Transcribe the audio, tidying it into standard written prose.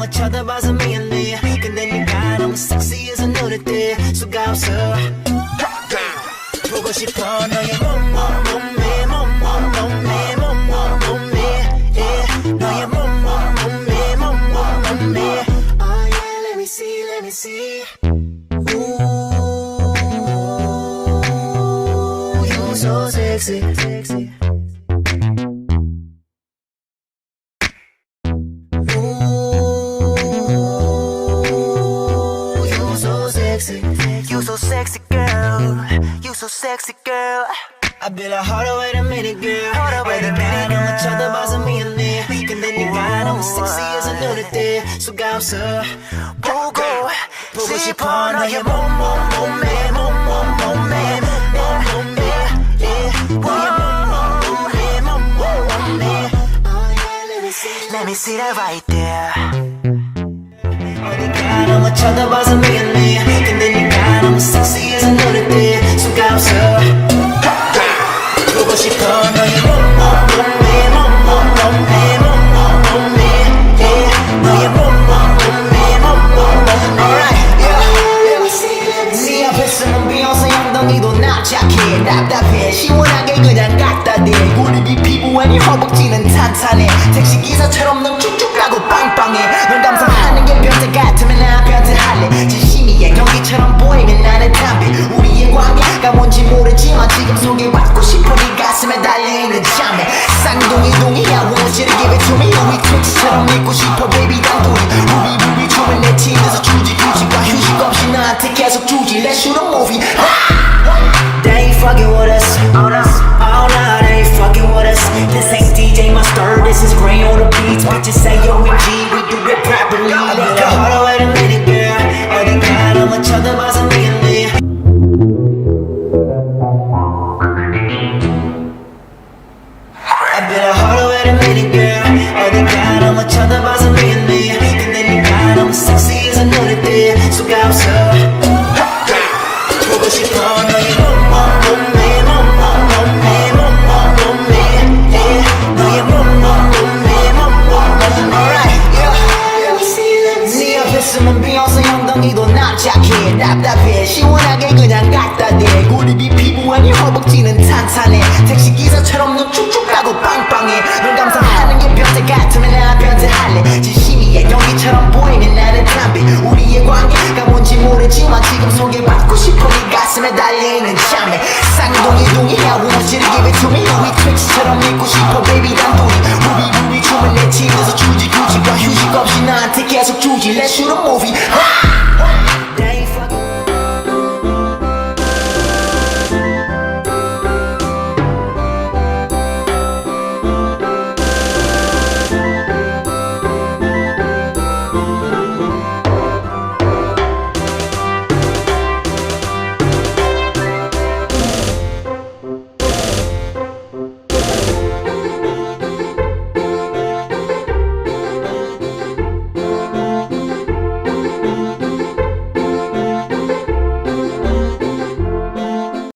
너만 쳐다봐서 미안해. 근데 네가 너무 섹시해서 눈에 띄 수가 없어. 보고 싶어 너의 몸매 너의 몸매. Oh yeah, let me see. Ooh, you're so sexy. You so sexy girl. You so sexy girl. I better hold on, wait a minute girl. 네가 너무 쳐다봐서 미안해. 근데 네가 너무 섹시해서 눈에 띄 수가 없어. 보고 싶어 너의 몸매. Let me see that right there. 네가 너무 쳐다봐서 미안해. 근데 네가 너무 섹시해서 눈에 띄 수가 없어. 보고 싶어 너의 몸매. 너의 Alright, yeah. 네 앞에 쓰는 비욘세 엉덩이도 납작해. 답답해 시원하게 그냥 갖다 대. 우리 피부와 네 허벅지는 탄탄해. 택시기사처럼 넌 쭉쭉 가고 빵빵해. 널 감상하는 게 변태 같으면 난 변태할래. 진심이야 경기처럼 보이면 나는 담배. 우리의 관계가 뭔지 모르지만 지금 소개받고 싶어. 네 가슴에 달려있는 잠에 쌍둥이야 won't you give it to me. 우리 트릭스처럼 믿고 싶어 baby 단둘이. 우리 춤을 내 팀에서 주지과 휴식 없이 나한테 계속 주지. Let's shoot a movie. They ain't fucking with us. Oh no, they ain't fucking with us. This ain't DJ Mustard, this is Gray on the beats. Bitches say OMG, we do it properly. I better hold on, wait a minute girl. 어디가 너무 쳐다봐서 미안해. I better hold on, wait a minute girl. 어디가 너무 쳐다봐서 미안해. 근데 네가 너무 섹시해서 눈에 띄 수가 없어. 보고 싶어 너의 있으면 비욘세 엉덩이도 납작해. 답답해 시원하게 그냥 갖다 대. 우리 피부와 네 허벅지는 탄탄해. 택시기사처럼 넌 쭉쭉 가고 빵빵해. 널 감상하는 게 변태 같으면 난 변태할래. 진심이야 연기처럼 보이면 나는 담배. 우리의 관계가 뭔지 모르지만 지금 소개받고 싶어. 네 가슴에 달려있는 잠에 쌍둥이야 won't you give it to me. 우리 트릭스처럼 믿고 싶어 baby 단둘이. 우리 춤을 내 팀에서 주지과 휴식 없이 나한테 계속 주지. Let's shoot a movie.